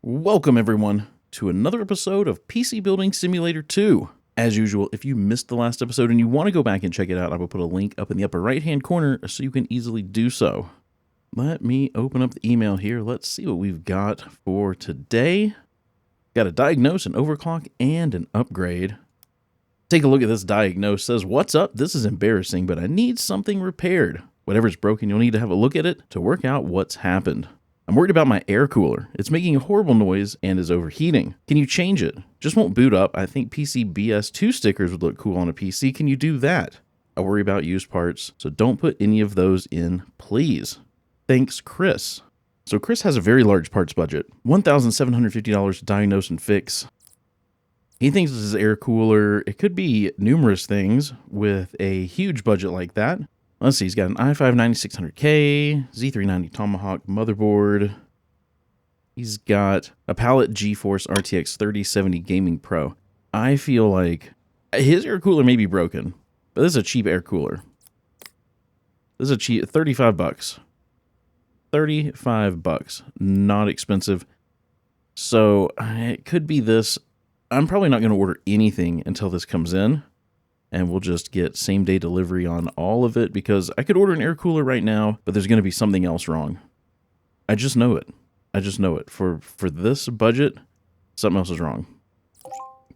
Welcome everyone to another episode of PC Building Simulator 2. As usual, if you missed the last episode and you want to go back and check it out, I will put a link up in the upper right hand corner so you can easily do so. Let me open up the email here. Let's see what we've got for today. Got a diagnose, an overclock, and an upgrade. Take a look at this diagnose. Says, what's up? This is embarrassing, but I need something repaired. Whatever's broken, you'll need to have a look at it to work out what's happened. I'm worried about my air cooler. It's making a horrible noise and is overheating. Can you change it? Just won't boot up. I think PC BS2 stickers would look cool on a PC. Can you do that? I worry about used parts, so don't put any of those in, please. Thanks, Chris. So Chris has a very large parts budget. $1,750 to diagnose and fix. He thinks this is air cooler. It could be numerous things with a huge budget like that. Let's see, he's got an i5-9600K, Z390 Tomahawk motherboard. He's got a Palette GeForce RTX 3070 Gaming Pro. I feel like his air cooler may be broken, but this is a cheap air cooler. This is a cheap, 35 bucks. 35 bucks, not expensive. So it could be this. I'm probably not going to order anything until this comes in. And we'll just get same-day delivery on all of it because I could order an air cooler right now, but there's going to be something else wrong. I just know it. I just know it. For this budget, something else is wrong.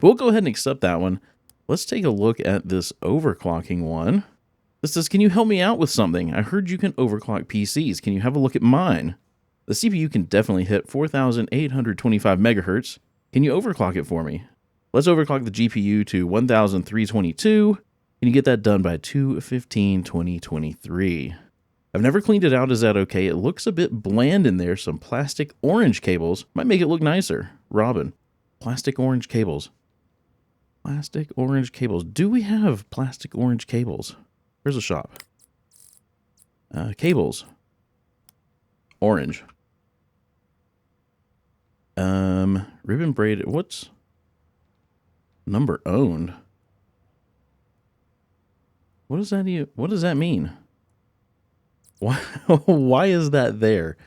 We'll go ahead and accept that one. Let's take a look at this overclocking one. This says, can you help me out with something? I heard you can overclock PCs. Can you have a look at mine? The CPU can definitely hit 4,825 megahertz. Can you overclock it for me? Let's overclock the GPU to 1,322. Can you get that done by 2/15/2023? I've never cleaned it out. Is that okay? It looks a bit bland in there. Some plastic orange cables might make it look nicer. Robin, plastic orange cables. Plastic orange cables. Do we have plastic orange cables? Where's the shop? Cables. Orange. Ribbon braided. What's... Number owned. What does that mean? Why why is that there?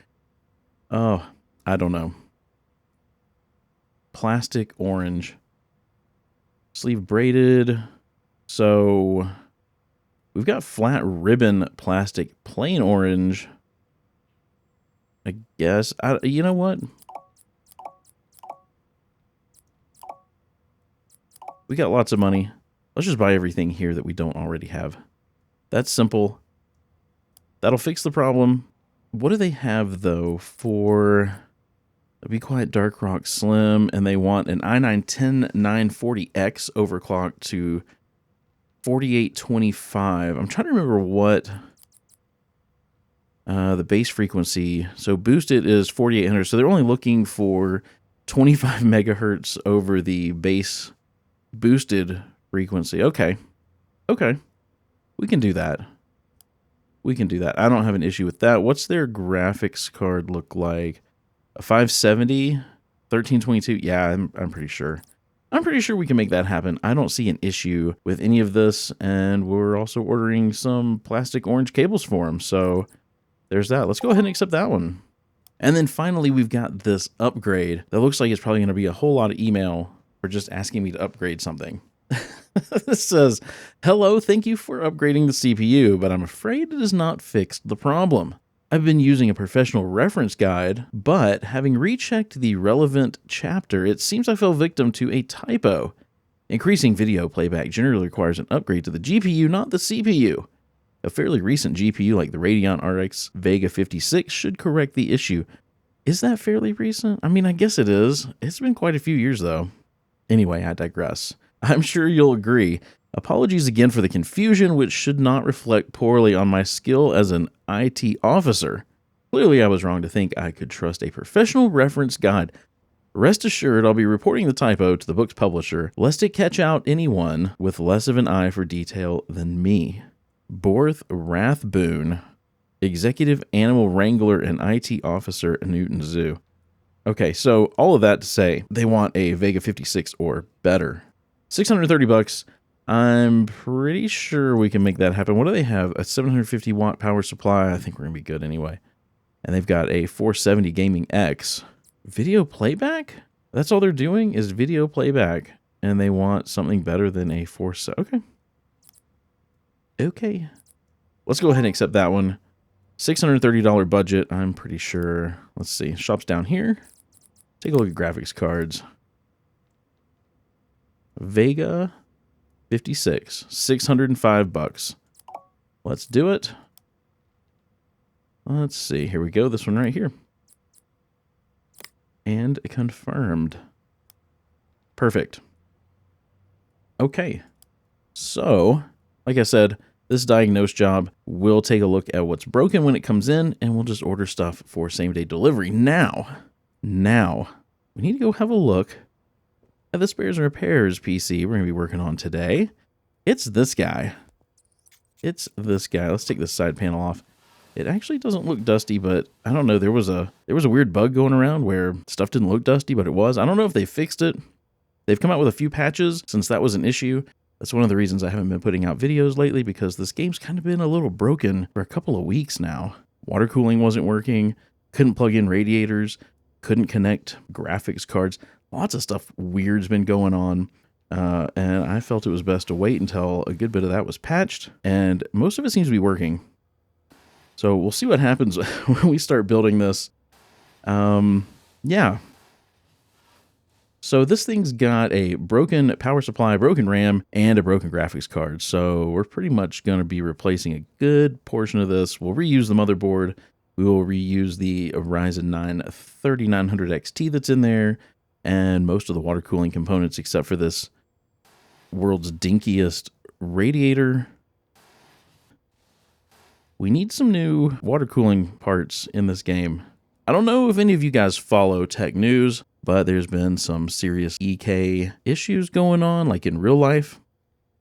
Oh, I don't know. Plastic orange. Sleeve braided. So we've got flat ribbon plastic plain orange. I guess. You know what? We got lots of money. Let's just buy everything here that we don't already have. That's simple. That'll fix the problem. What do they have, though, for the Be Quiet Dark Rock Slim? And they want an i9-10940X overclock to 4825. I'm trying to remember what the base frequency. So boosted is 4800. So they're only looking for 25 megahertz over the base boosted frequency. Okay. We can do that. I don't have an issue with that. What's their graphics card look like? A 570? 1322? Yeah, I'm pretty sure. I'm pretty sure we can make that happen. I don't see an issue with any of this. And we're also ordering some plastic orange cables for them. So there's that. Let's go ahead and accept that one. And then finally, we've got this upgrade that looks like it's probably going to be a whole lot of email for just asking me to upgrade something. This says, hello, thank you for upgrading the CPU, but I'm afraid it has not fixed the problem. I've been using a professional reference guide, but having rechecked the relevant chapter, it seems I fell victim to a typo. Increasing video playback generally requires an upgrade to the GPU, not the CPU. A fairly recent GPU like the Radeon RX Vega 56 should correct the issue. Is that fairly recent? I mean, I guess it is. It's been quite a few years, though. Anyway, I digress. I'm sure you'll agree. Apologies again for the confusion, which should not reflect poorly on my skill as an IT officer. Clearly, I was wrong to think I could trust a professional reference guide. Rest assured, I'll be reporting the typo to the book's publisher, lest it catch out anyone with less of an eye for detail than me. Borth Rathboone, Executive Animal Wrangler and IT Officer at Newton Zoo. Okay, so all of that to say, they want a Vega 56 or better. 630 bucks. I'm pretty sure we can make that happen. What do they have? A 750 watt power supply. I think we're going to be good anyway. And they've got a 470 Gaming X. Video playback? That's all they're doing is video playback. And they want something better than a 4. Okay. Okay. Let's go ahead and accept that one. $630 budget, I'm pretty sure. Let's see. Shop's down here. Take a look at graphics cards. Vega 56, $605. Let's do it. Let's see. Here we go. This one right here. And confirmed. Perfect. Okay. So, like I said, this diagnose job will take a look at what's broken when it comes in, and we'll just order stuff for same-day delivery. Now, we need to go have a look at the spares and repairs PC we're going to be working on today. It's this guy. It's this guy. Let's take this side panel off. It actually doesn't look dusty, but I don't know. There was a weird bug going around where stuff didn't look dusty, but it was. I don't know if they fixed it. They've come out with a few patches since that was an issue. That's one of the reasons I haven't been putting out videos lately, because this game's kind of been a little broken for a couple of weeks now. Water cooling wasn't working, couldn't plug in radiators, couldn't connect graphics cards. Lots of stuff weird's been going on, and I felt it was best to wait until a good bit of that was patched, and most of it seems to be working. So we'll see what happens when we start building this. Yeah. So this thing's got a broken power supply, broken RAM, and a broken graphics card. So we're pretty much going to be replacing a good portion of this. We'll reuse the motherboard. We will reuse the Ryzen 9 3900 XT that's in there, and most of the water cooling components except for this world's dinkiest radiator. We need some new water cooling parts in this game. I don't know if any of you guys follow tech news, but there's been some serious EK issues going on, like in real life.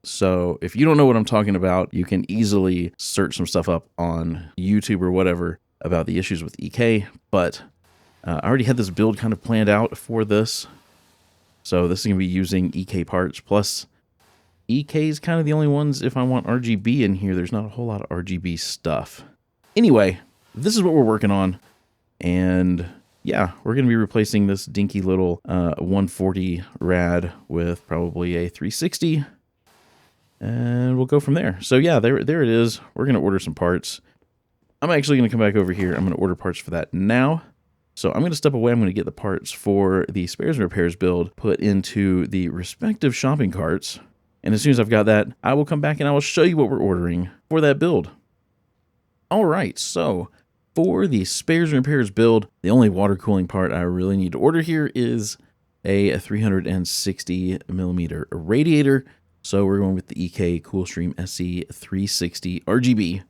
So if you don't know what I'm talking about, you can easily search some stuff up on YouTube or whatever about the issues with EK. But I already had this build kind of planned out for this. So this is going to be using EK parts, plus EK is kind of the only ones. If I want RGB in here, there's not a whole lot of RGB stuff. Anyway, this is what we're working on. And yeah, we're going to be replacing this dinky little 140 rad with probably a 360. And we'll go from there. So yeah, there it is. We're going to order some parts. I'm actually going to come back over here. I'm going to order parts for that now. So I'm going to step away. I'm going to get the parts for the spares and repairs build put into the respective shopping carts. And as soon as I've got that, I will come back and I will show you what we're ordering for that build. All right, so for the spares and repairs build, the only water cooling part I really need to order here is a 360 millimeter radiator. So we're going with the EK Coolstream SE 360 RGB.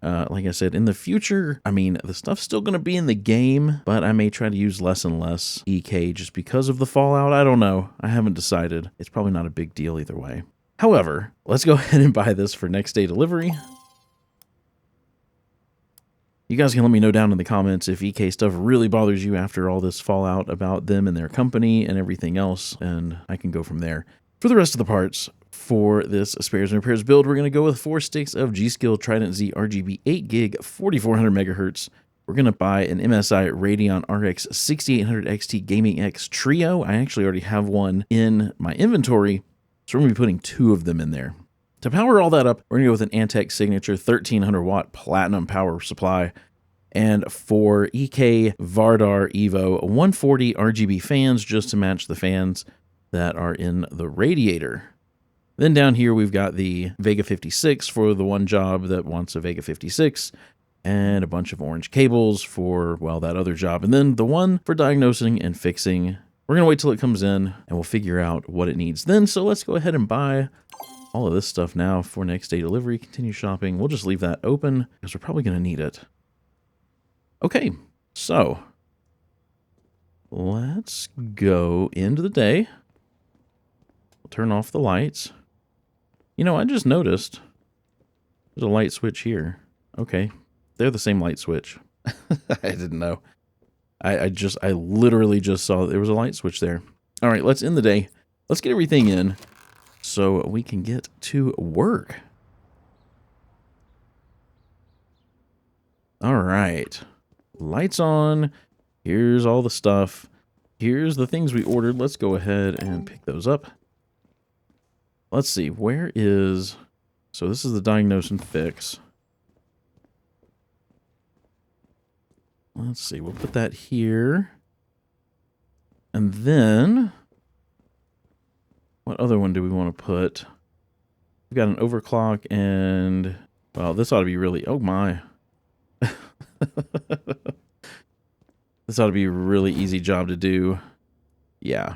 Like I said, in the future, I mean, the stuff's still going to be in the game, but I may try to use less and less EK just because of the fallout. I don't know. I haven't decided. It's probably not a big deal either way. However, let's go ahead and buy this for next day delivery. You guys can let me know down in the comments if EK stuff really bothers you after all this fallout about them and their company and everything else, and I can go from there. For the rest of the parts, for this spares and repairs build, we're going to go with 4 sticks of G.Skill Trident Z RGB 8 gig 4400 megahertz. We're going to buy an MSI Radeon RX 6800 XT Gaming X Trio. I actually already have one in my inventory, so we're going to be putting 2 of them in there. To power all that up, we're going to go with an Antec Signature 1300 watt platinum power supply. And for EK Vardar Evo 140 RGB fans, just to match the fans that are in the radiator. Then down here, we've got the Vega 56 for the one job that wants a Vega 56, and a bunch of orange cables for, well, that other job. And then the one for diagnosing and fixing. We're going to wait till it comes in, and we'll figure out what it needs then. So let's go ahead and buy all of this stuff now for next day delivery. Continue shopping. We'll just leave that open because we're probably going to need it. Okay, so let's go into the day. We'll turn off the lights. You know, I just noticed there's a light switch here. Okay, they're the same light switch. I didn't know. I literally just saw there was a light switch there. All right, let's end the day. Let's get everything in so we can get to work. All right, lights on. Here's all the stuff. here's the things we ordered. Let's go ahead and pick those up. Let's see, where is... So this is the diagnose and fix. Let's see, we'll put that here. And then... what other one do we want to put? We've got an overclock and... well, this ought to be really... oh my. This ought to be a really easy job to do. Yeah.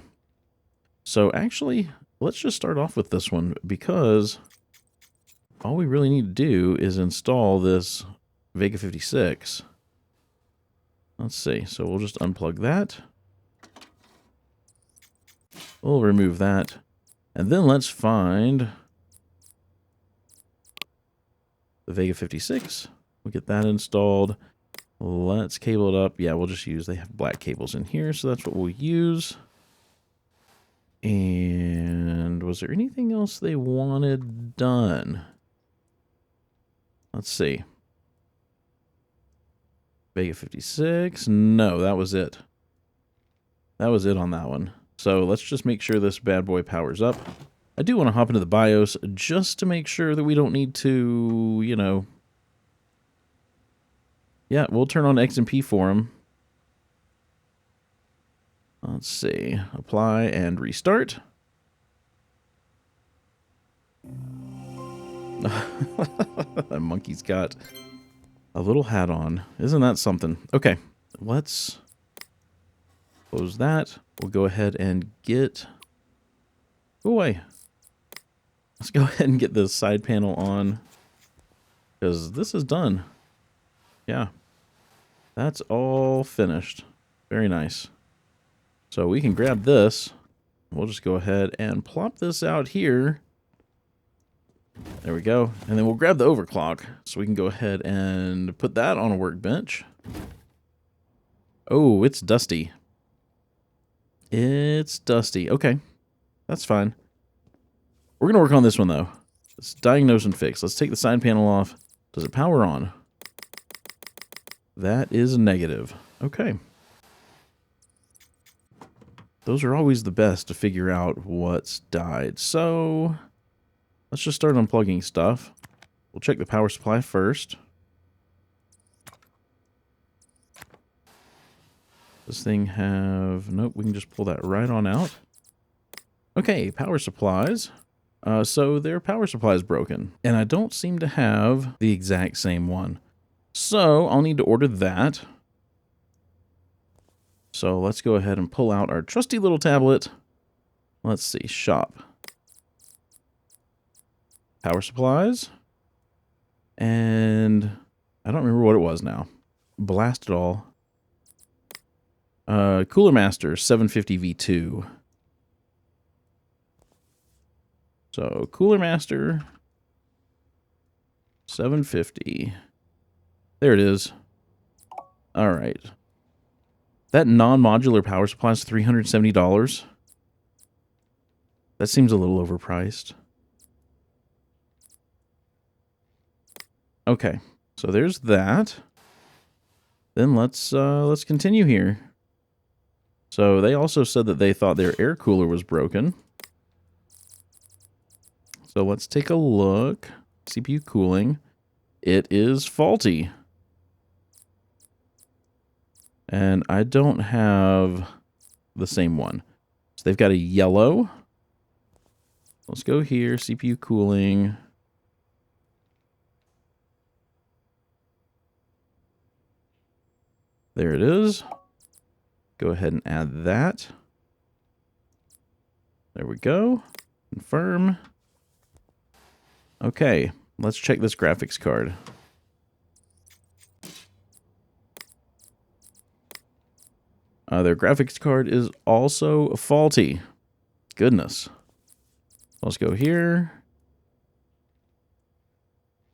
So actually, let's just start off with this one, because all we really need to do is install this Vega 56. Let's see. So we'll just unplug that. We'll remove that. And then let's find the Vega 56. We'll get that installed. Let's cable it up. Yeah, we'll just use, they have black cables in here, so that's what we'll use. And was there anything else they wanted done? Let's see. Vega 56. No, that was it. That was it on that one. So let's just make sure this bad boy powers up. I do want to hop into the BIOS just to make sure that we don't need to, you know... yeah, we'll turn on XMP for him. Let's see. Apply and restart. That monkey's got a little hat on. Isn't that something? Okay, let's close that. We'll go ahead and get... go away. Let's go ahead and get the side panel on, because this is done. Yeah, that's all finished. Very nice. So we can grab this. We'll just go ahead and plop this out here. There we go. And then we'll grab the overclock, so we can go ahead and put that on a workbench. Oh, it's dusty. It's dusty. Okay, that's fine. We're going to work on this one, though. Let's diagnose and fix. Let's take the side panel off. Does it power on? That is negative. Okay. Those are always the best to figure out what's died. So let's just start unplugging stuff. We'll check the power supply first. Does this thing have... nope, we can just pull that right on out. Okay, power supplies. So their power supply is broken, and I don't seem to have the exact same one. So I'll need to order that. So let's go ahead and pull out our trusty little tablet. Let's see, shop. Power supplies. And I don't remember what it was now. Blast it all. Cooler Master 750 V2. So Cooler Master 750. There it is. All right. That non-modular power supply is $370. That seems a little overpriced. Okay, so there's that. Then let's continue here. So they also said that they thought their air cooler was broken. So let's take a look. CPU cooling. It is faulty. And I don't have the same one. So they've got a yellow. Let's go here, CPU cooling. There it is. Go ahead and add that. There we go. Confirm. Okay, let's check this graphics card. Their graphics card is also faulty. Goodness. Let's go here.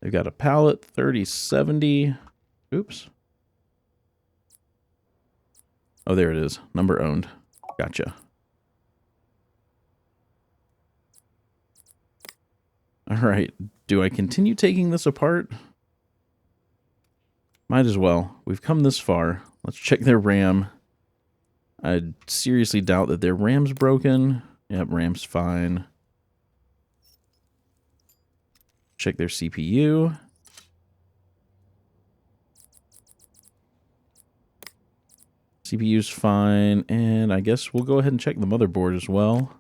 They've got a palette 3070. Oops. Oh, there it is. Number owned. Gotcha. All right. Do I continue taking this apart? Might as well. We've come this far. Let's check their RAM. I seriously doubt that their RAM's broken. Yep, RAM's fine. Check their CPU. CPU's fine, and I guess we'll go ahead and check the motherboard as well.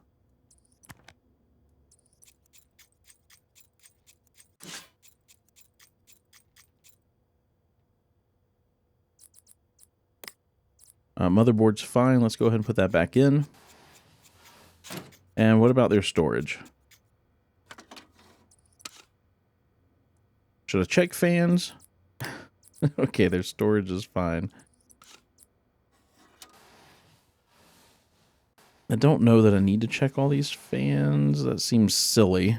Motherboard's fine. Let's go ahead and put that back in. And what about their storage? Should I check fans? Okay, their storage is fine. I don't know that I need to check all these fans. That seems silly.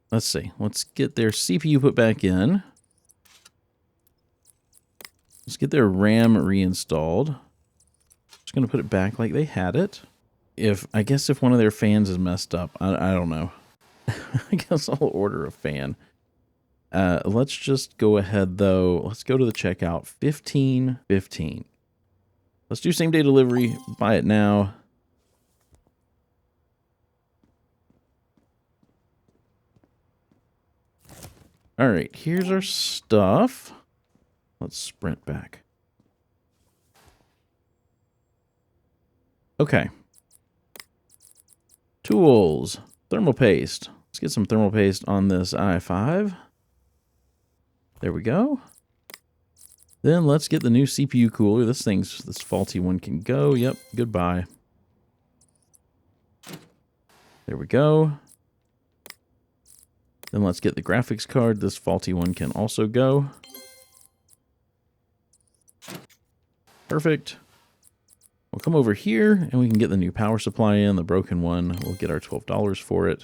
Let's see. Let's get their CPU put back in. Let's get their RAM reinstalled. Just going to put it back like they had it. I guess if one of their fans is messed up, I don't know. I guess I'll order a fan. Let's just go ahead, though. Let's go to the checkout. 15.15. Let's do same day delivery. Buy it now. All right, here's our stuff. Let's sprint back. Okay. Tools. Thermal paste. Let's get some thermal paste on this i5. There we go. Then let's get the new CPU cooler. This faulty one can go. Yep, goodbye. There we go. Then let's get the graphics card. This faulty one can also go. Perfect. We'll come over here and we can get the new power supply in. The broken one, we'll get our $12 for it.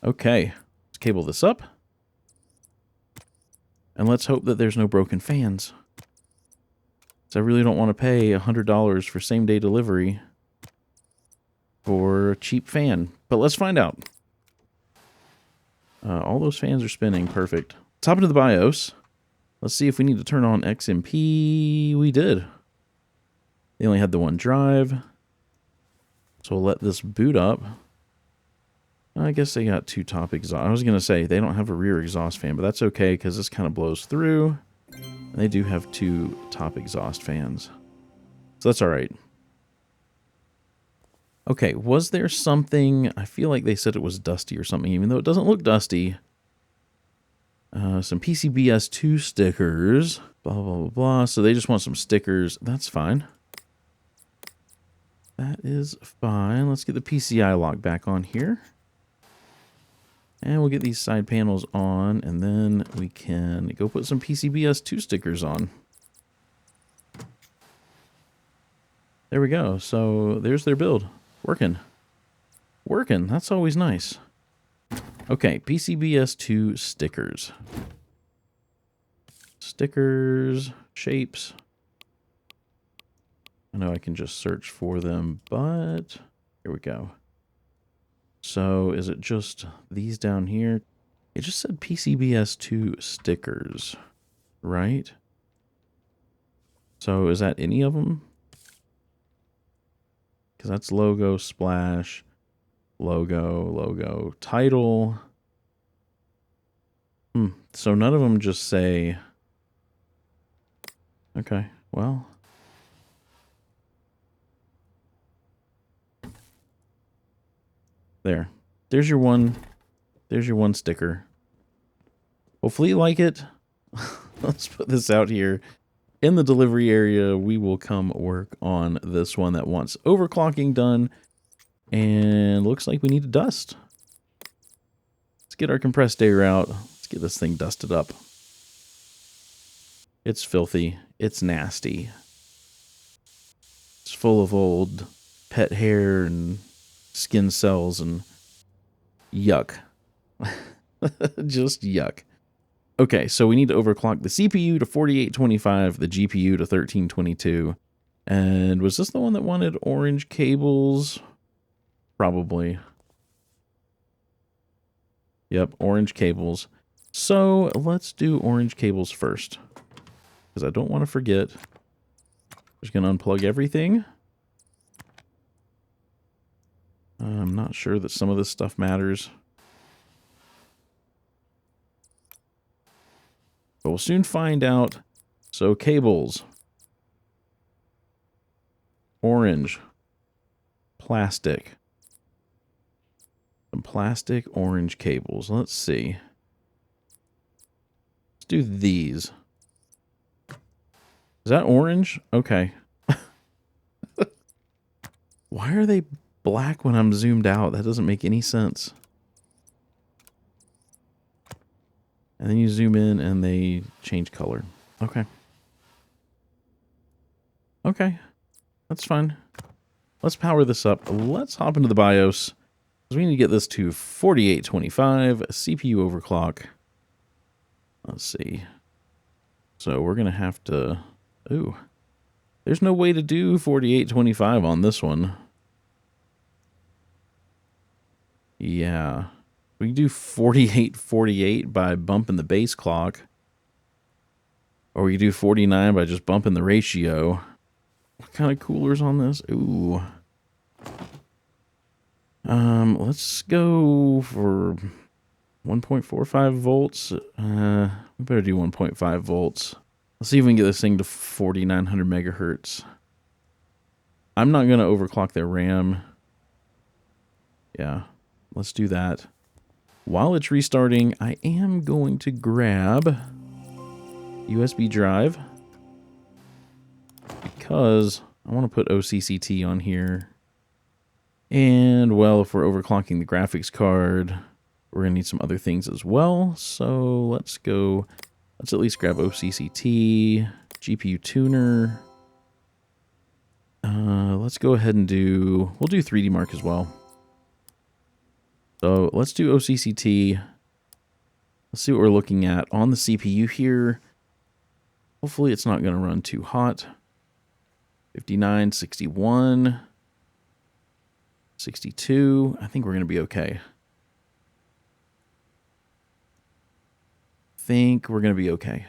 Okay, let's cable this up. And let's hope that there's no broken fans. So I really don't want to pay $100 for same day delivery for a cheap fan. But let's find out. All those fans are spinning. Perfect. Let's hop into the BIOS. Let's see if we need to turn on XMP. We did. They only had the one drive. So we'll let this boot up. I guess they got two top exhaust. I was going to say they don't have a rear exhaust fan, but that's okay because this kind of blows through. And they do have two top exhaust fans. So that's all right. Okay, was there something? I feel like they said it was dusty or something, even though it doesn't look dusty. Some PCBS2 stickers. Blah, blah, blah, blah. So they just want some stickers. That's fine. That is fine. Let's get the PCI lock back on here. And we'll get these side panels on, and then we can go put some PCBS2 stickers on. There we go. So there's their build. Working. Working. That's always nice. Okay, PCBS2 stickers. Stickers, shapes. I know I can just search for them, but here we go. So is it just these down here? It just said PCBS2 stickers, right? So is that any of them? Because that's logo, splash, logo, title. So none of them just say... Okay, well... There's your one sticker. Hopefully you like it. Let's put this out here. In the delivery area, we will come work on this one that wants overclocking done. And looks like we need to dust. Let's get our compressed air out. Let's get this thing dusted up. It's filthy. It's nasty. It's full of old pet hair and skin cells and yuck. Just yuck. Okay, so we need to overclock the CPU to 4825, the GPU to 1322. And was this the one that wanted orange cables? Probably. Yep, orange cables. So let's do orange cables first, because I don't want to forget. Just going to unplug everything. I'm not sure that some of this stuff matters. But we'll soon find out. So cables. Orange. Plastic. Some plastic orange cables. Let's see. Let's do these. Is that orange? Okay. Why are they black when I'm zoomed out? That doesn't make any sense. And then you zoom in and they change color. Okay. Okay. That's fine. Let's power this up. Let's hop into the BIOS. Because we need to get this to 4825 CPU overclock. Let's see. So we're going to have to... Ooh. There's no way to do 4825 on this one. Yeah. We can do 4848 by bumping the base clock. Or we can do 49 by just bumping the ratio. What kind of cooler's on this? Ooh. Let's go for 1.45 volts. We better do 1.5 volts. Let's see if we can get this thing to 4900 megahertz. I'm not going to overclock their RAM. Yeah, let's do that. While it's restarting, I am going to grab USB drive because I want to put OCCT on here. And, well, if we're overclocking the graphics card, we're going to need some other things as well. So let's go, let's at least grab OCCT, GPU tuner. Let's go ahead and we'll do 3D Mark as well. So let's do OCCT. Let's see what we're looking at on the CPU here. Hopefully it's not going to run too hot. 59, 61, 62. I think we're going to be okay. Think we're going to be okay.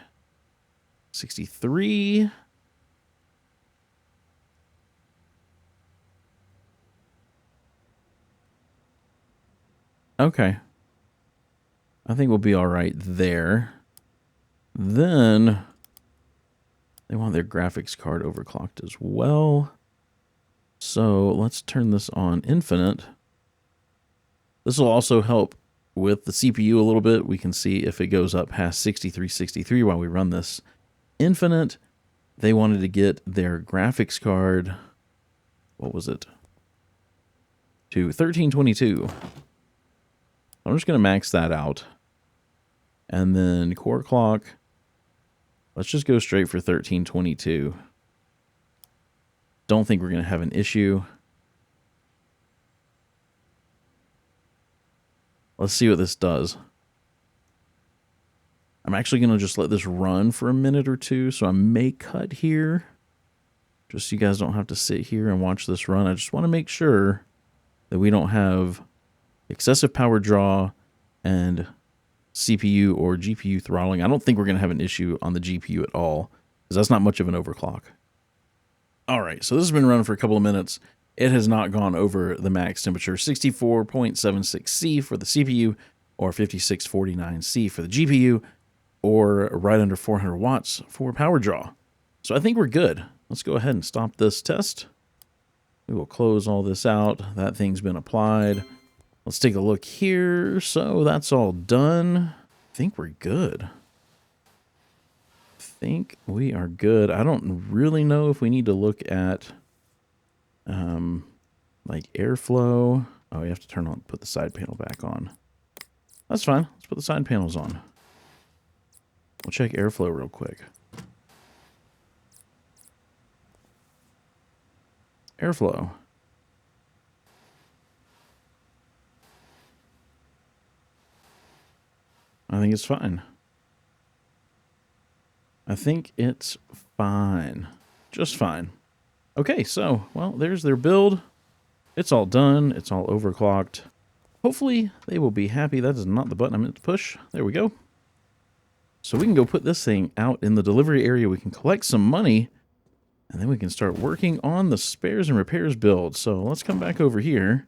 63. Okay. I think we'll be all right there. Then they want their graphics card overclocked as well. So let's turn this on infinite. This will also help with the CPU a little bit. We can see if it goes up past 6363 while we run this infinite. They wanted to get their graphics card, what was it, to 1322. I'm just going to max that out. And then core clock, let's just go straight for 1322. Don't think we're going to have an issue. Let's see what this does. I'm actually going to just let this run for a minute or two, so I may cut here. Just so you guys don't have to sit here and watch this run. I just want to make sure that we don't have excessive power draw and CPU or GPU throttling. I don't think we're going to have an issue on the GPU at all, because that's not much of an overclock. All right, so this has been running for a couple of minutes. It has not gone over the max temperature. 64.76 C for the CPU, or 5649 C for the GPU, or right under 400 watts for power draw. So I think we're good. Let's go ahead and stop this test. We will close all this out. That thing's been applied. Let's take a look here. So that's all done. I think we're good. I think we are good. I don't really know if we need to look at like airflow. Oh, you have to put the side panel back on. That's fine. Let's put the side panels on. We'll check airflow real quick. Airflow. I think it's fine. I think it's fine. Just fine. Okay, so, well, there's their build. It's all done. It's all overclocked. Hopefully, they will be happy. That is not the button I meant to push. There we go. So we can go put this thing out in the delivery area. We can collect some money, and then we can start working on the spares and repairs build. So let's come back over here.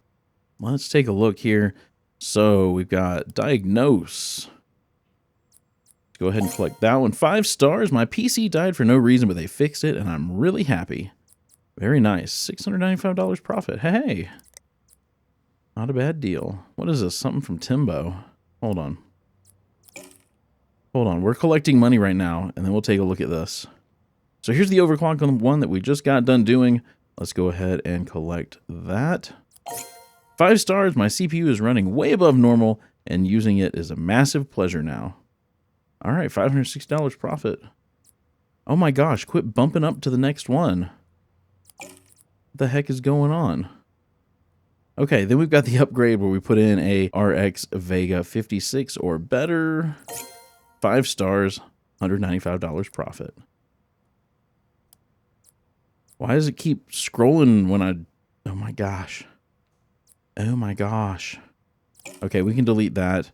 Let's take a look here. So we've got Diagnose. Let's go ahead and collect that one. 5 stars. My PC died for no reason, but they fixed it, and I'm really happy. Very nice. $695 profit. Hey. Not a bad deal. What is this? Something from Timbo. Hold on. Hold on. We're collecting money right now, and then we'll take a look at this. So here's the overclock on the one that we just got done doing. Let's go ahead and collect that. 5 stars. My CPU is running way above normal, and using it is a massive pleasure now. All right, $560 profit. Oh my gosh, quit bumping up to the next one. What the heck is going on? Okay, then we've got the upgrade where we put in a RX Vega 56 or better. 5 stars, $195 profit. Why does it keep scrolling when I... Oh my gosh. Oh my gosh. Okay, we can delete that.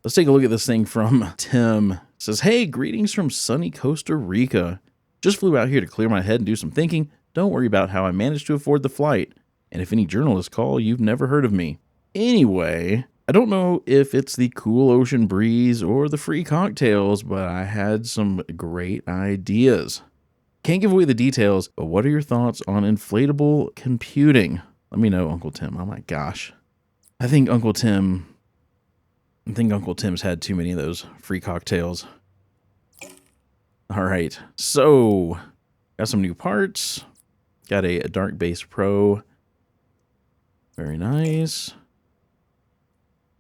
Let's take a look at this thing from Tim. It says, hey, greetings from sunny Costa Rica. Just flew out here to clear my head and do some thinking. Don't worry about how I managed to afford the flight. And if any journalists call, you've never heard of me. Anyway, I don't know if it's the cool ocean breeze or the free cocktails, but I had some great ideas. Can't give away the details, but what are your thoughts on inflatable computing? Let me know, Uncle Tim. Oh my gosh. I think Uncle Tim's had too many of those free cocktails. All right, so got some new parts. Got a Dark Base Pro. Very nice.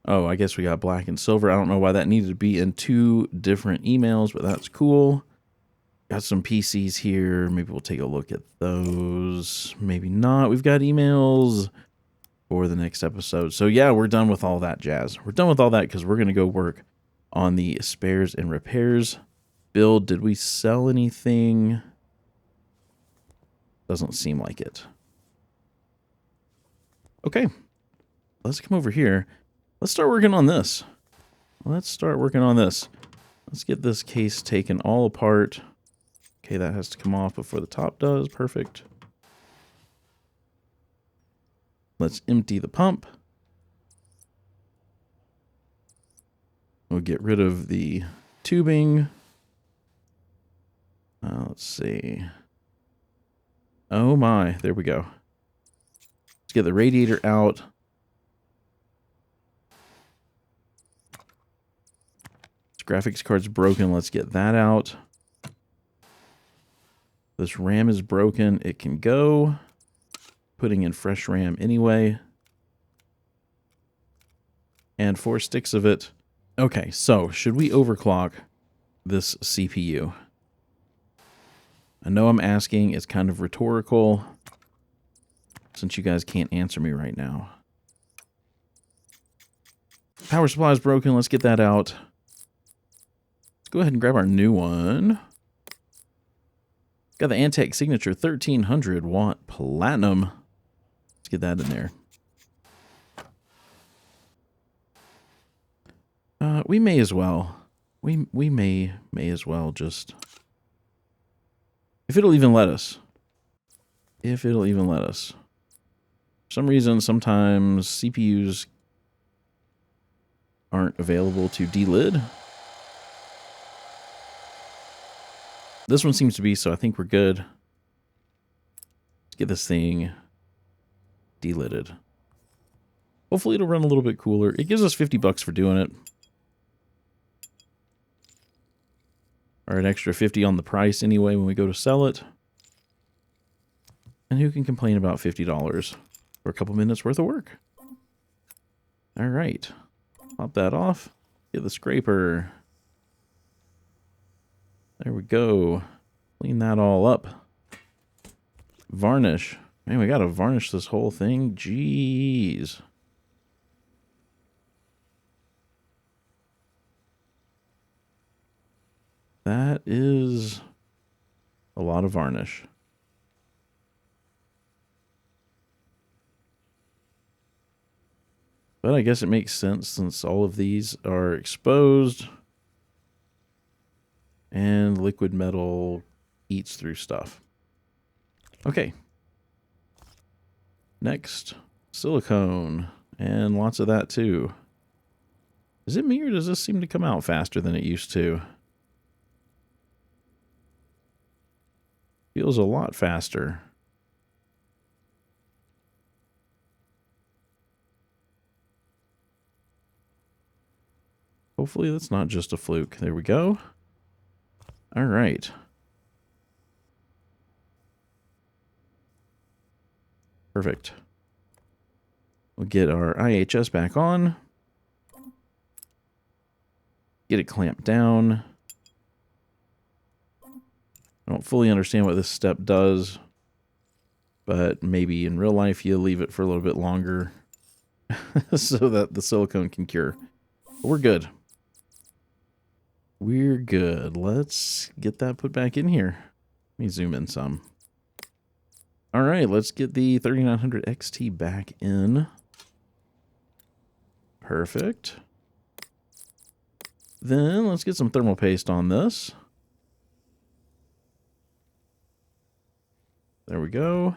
Oh, I guess we got black and silver. I don't know why that needed to be in 2 different emails, but that's cool. Got some PCs here. Maybe we'll take a look at those. Maybe not. We've got emails for the next episode. So yeah, we're done with all that jazz. We're done with all that because we're going to go work on the spares and repairs build. Did we sell anything? Doesn't seem like it. Okay, let's come over here. Let's start working on this. Let's get this case taken all apart. Okay, that has to come off before the top does. Perfect. Let's empty the pump. We'll get rid of the tubing. Let's see. Oh my, there we go. Let's get the radiator out. This graphics card's broken. Let's get that out. This RAM is broken. It can go. Putting in fresh RAM anyway. And 4 sticks of it. Okay, so should we overclock this CPU? I know I'm asking. It's kind of rhetorical, since you guys can't answer me right now. Power supply is broken. Let's get that out. Let's go ahead and grab our new one. Got the Antec Signature 1300 watt platinum. Let's get that in there. We may as well. We may as well just... If it'll even let us. If it'll even let us. For some reason, sometimes CPUs aren't available to delid. This one seems to be, so I think we're good. Let's get this thing delidded. Hopefully it'll run a little bit cooler. It gives us $50 for doing it. Or an extra 50 on the price anyway when we go to sell it. And who can complain about $50 for a couple minutes worth of work? All right. Pop that off. Get the scraper. There we go. Clean that all up. Varnish. Man, we gotta varnish this whole thing. Jeez. That is a lot of varnish. But I guess it makes sense since all of these are exposed. And liquid metal eats through stuff. Okay. Next, silicone. And lots of that too. Is it me or does this seem to come out faster than it used to? Feels a lot faster. Hopefully that's not just a fluke. There we go. All right. Perfect. We'll get our IHS back on. Get it clamped down. I don't fully understand what this step does, but maybe in real life you leave it for a little bit longer so that the silicone can cure. But we're good. We're good. Let's get that put back in here. Let me zoom in some. All right, let's get the 3900 XT back in. Perfect. Then let's get some thermal paste on this. There we go.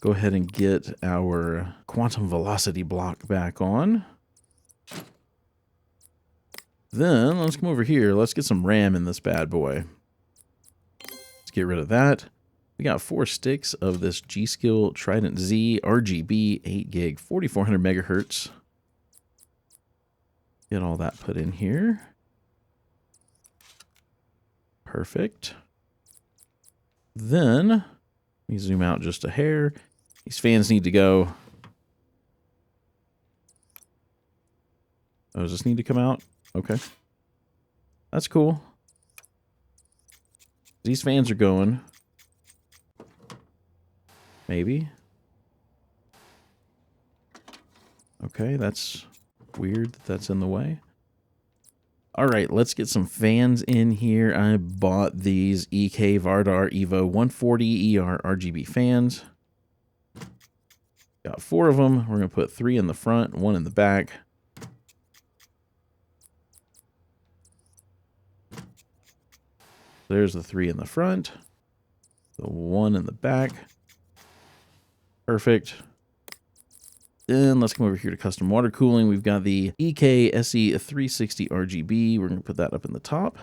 Go ahead and get our quantum velocity block back on. Then let's come over here. Let's get some RAM in this bad boy. Let's get rid of that. We got 4 sticks of this G-Skill Trident Z RGB 8 gig 4400 megahertz. Get all that put in here. Perfect. Then, let me zoom out just a hair. These fans need to go. Oh, does this need to come out? Okay. That's cool. These fans are going. Maybe. Okay, that's weird that that's in the way. All right, let's get some fans in here. I bought these EK Vardar Evo 140 ER RGB fans. Got 4 of them. We're going to put 3 in the front, 1 in the back. There's the 3 in the front. The 1 in the back. Perfect. Then let's come over here to custom water cooling. We've got the EK SE 360 RGB. We're going to put that up in the top.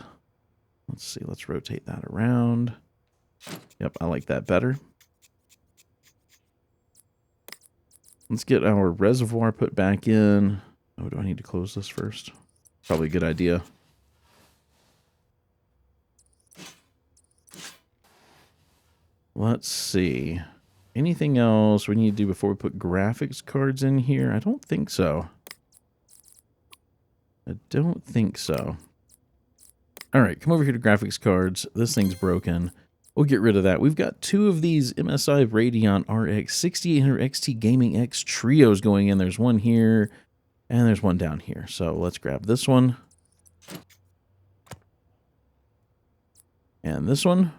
Let's see. Let's rotate that around. Yep, I like that better. Let's get our reservoir put back in. Oh, do I need to close this first? Probably a good idea. Let's see. Anything else we need to do before we put graphics cards in here? I don't think so. I don't think so. All right, come over here to graphics cards. This thing's broken. We'll get rid of that. We've got 2 of these MSI Radeon RX 6800 XT Gaming X trios going in. There's one here, and there's one down here. So let's grab this one. And this one.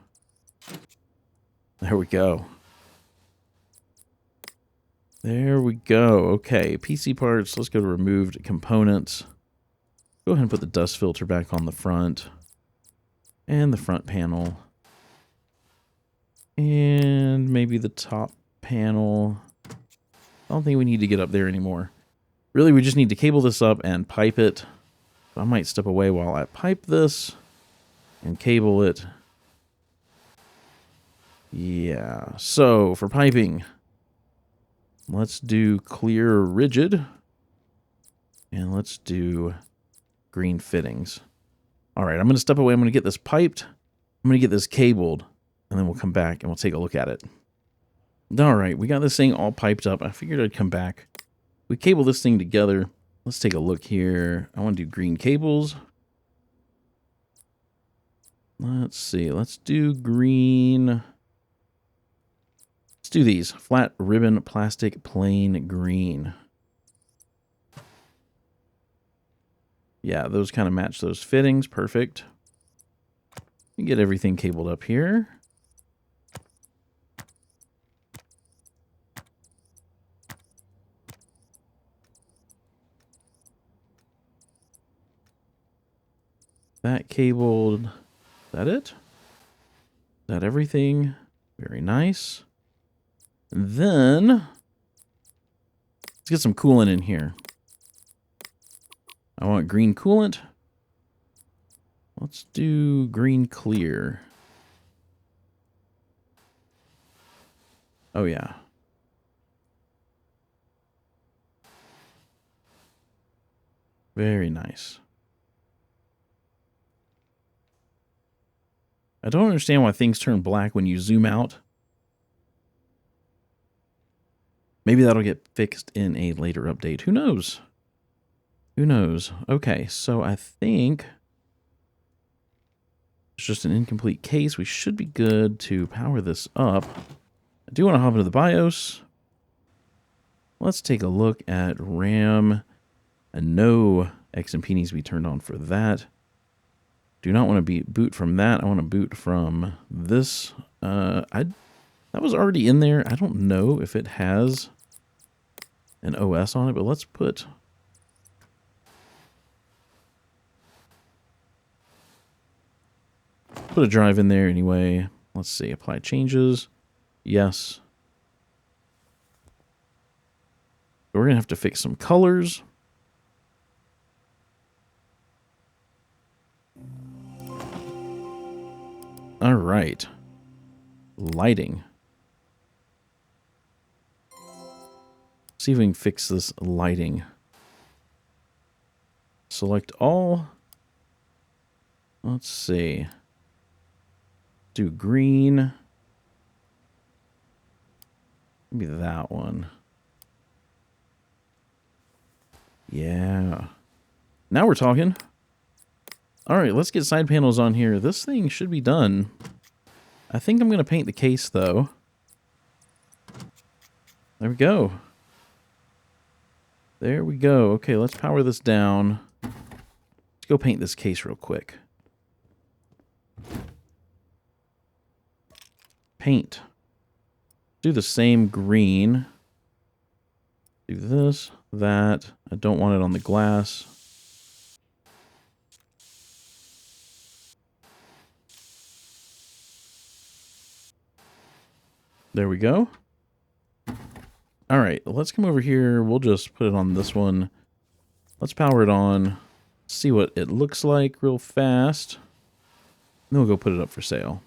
There we go. There we go. Okay, PC parts. Let's go to removed components. Go ahead and put the dust filter back on the front. And the front panel. And maybe the top panel. I don't think we need to get up there anymore. Really, we just need to cable this up and pipe it. I might step away while I pipe this and cable it. Yeah, so for piping, let's do clear rigid. And let's do green fittings. All right, I'm going to step away. I'm going to get this piped. I'm going to get this cabled. And then we'll come back and we'll take a look at it. All right, we got this thing all piped up. I figured I'd come back. We cable this thing together. Let's take a look here. I want to do green cables. Let's see. Let's do green. Let's do these. Flat ribbon plastic plain green. Yeah, those kind of match those fittings. Perfect. You get everything cabled up here. That cabled. that it? Is that everything? Very nice. And then let's get some coolant in here. I want green coolant. Let's do green clear. Oh, yeah. Very nice. I don't understand why things turn black when you zoom out. Maybe that'll get fixed in a later update. Who knows? Who knows? Okay, so I think it's just an incomplete case. We should be good to power this up. I do want to hop into the BIOS. Let's take a look at RAM. And no XMP needs to be turned on for that. Do not want to boot from that. I want to boot from this. That was already in there. I don't know if it has an OS on it, but let's put a drive in there anyway. Let's see. Apply changes. Yes. We're going to have to fix some colors. All right. Lighting. See if we can fix this lighting. Select all. Let's see. Do green. Maybe that one. Yeah. Now we're talking. All right, let's get side panels on here. This thing should be done. I think I'm going to paint the case, though. There we go. There we go. Okay, let's power this down. Let's go paint this case real quick. Paint. Do the same green. Do this, that. I don't want it on the glass. There we go. All right, let's come over here. We'll just put it on this one. Let's power it on. See what it looks like real fast. Then we'll go put it up for sale.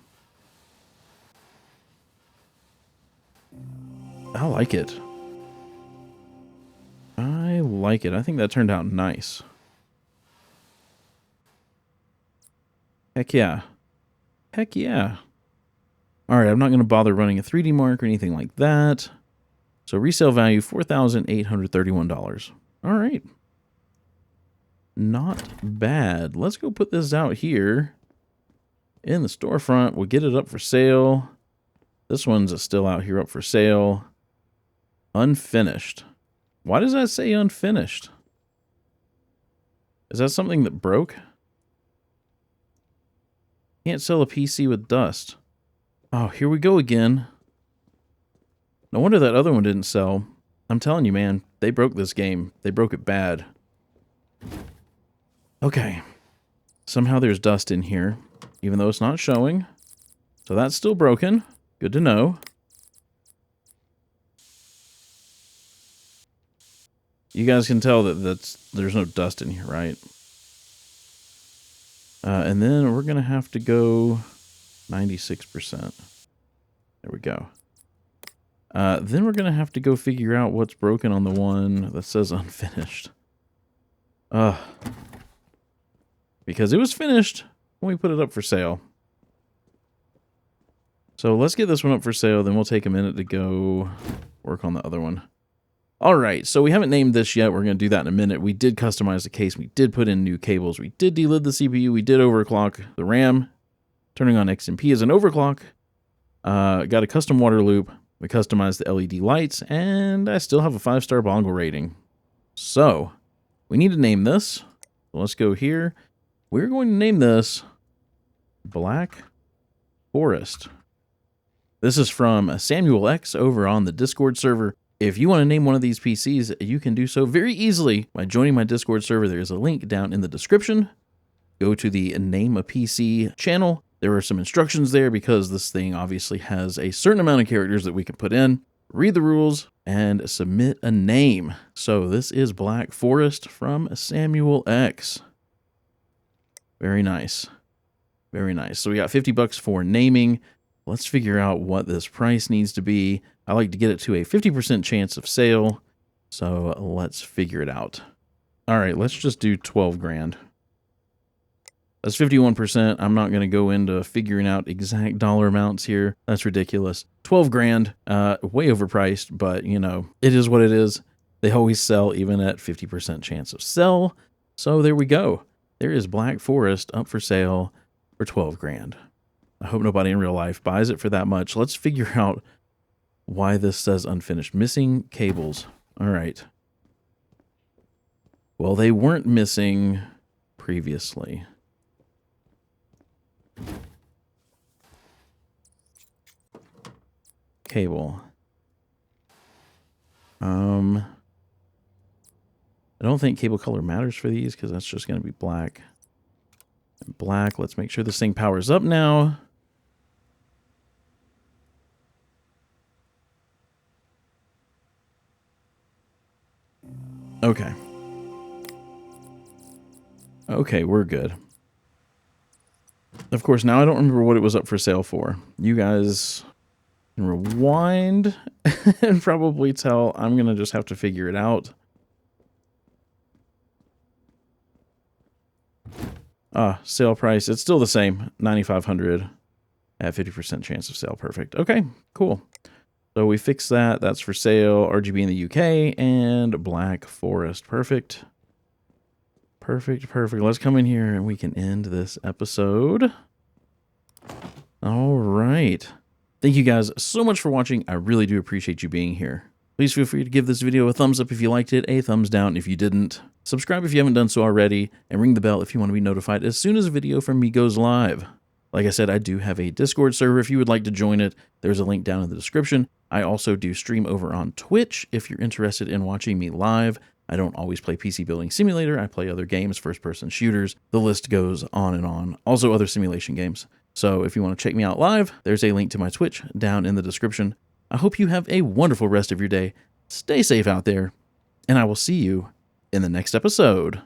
I like it. I like it. I think that turned out nice. Heck yeah. Heck yeah. All right, I'm not going to bother running a 3D mark or anything like that. So resale value, $4,831. All right. Not bad. Let's go put this out here in the storefront. We'll get it up for sale. This one's still out here up for sale. Unfinished. Why does that say unfinished? Is that something that broke? Can't sell a PC with dust. Oh, here we go again. No wonder that other one didn't sell. I'm telling you, man, they broke this game. They broke it bad. Okay. Somehow there's dust in here, even though it's not showing. So that's still broken. Good to know. You guys can tell that there's no dust in here, right? And then we're going to have to go 96%. There we go. Then we're going to have to go figure out what's broken on the one that says unfinished. Because it was finished when we put it up for sale. So let's get this one up for sale, then we'll take a minute to go work on the other one. All right, so we haven't named this yet. We're going to do that in a minute. We did customize the case. We did put in new cables. We did delid the CPU. We did overclock the RAM, turning on XMP as an overclock. Got a custom water loop. We customized the LED lights, and I still have a 5-star bongo rating. So we need to name this. So let's go here. We're going to name this Black Forest. This is from Samuel X over on the Discord server. If you want to name one of these PCs, you can do so very easily by joining my Discord server. There is a link down in the description. Go to the Name a PC channel. There are some instructions there because this thing obviously has a certain amount of characters that we can put in. Read the rules and submit a name. So this is Black Forest from Samuel X. Very nice. Very nice. So we got $50 for naming. Let's figure out what this price needs to be. I like to get it to a 50% chance of sale. So let's figure it out. All right, let's just do 12 grand. That's 51%. I'm not going to go into figuring out exact dollar amounts here. That's ridiculous. 12 grand, way overpriced, but you know, it is what it is. They always sell even at 50% chance of sell. So there we go. There is Black Forest up for sale for 12 grand. I hope nobody in real life buys it for that much. Let's figure out why this says unfinished. Missing cables. All right. Well, they weren't missing previously. Cable. I don't think cable color matters for these because that's just going to be black. Black. Let's make sure this thing powers up now. Okay. Okay, we're good. Of course, now I don't remember what it was up for sale for. You guys can rewind and probably tell. I'm going to just have to figure it out. Sale price. It's still the same. $9,500 at 50% chance of sale. Perfect. Okay, cool. So we fixed that. That's for sale. RGB in the UK and Black Forest. Perfect. Perfect, perfect. Let's come in here and we can end this episode. All right. Thank you guys so much for watching. I really do appreciate you being here. Please feel free to give this video a thumbs up if you liked it, a thumbs down if you didn't. Subscribe if you haven't done so already, and ring the bell if you want to be notified as soon as a video from me goes live. Like I said, I do have a Discord server if you would like to join it. There's a link down in the description. I also do stream over on Twitch if you're interested in watching me live. I don't always play PC Building Simulator. I play other games, first-person shooters. The list goes on and on. Also other simulation games. So if you want to check me out live, there's a link to my Twitch down in the description. I hope you have a wonderful rest of your day. Stay safe out there, and I will see you in the next episode.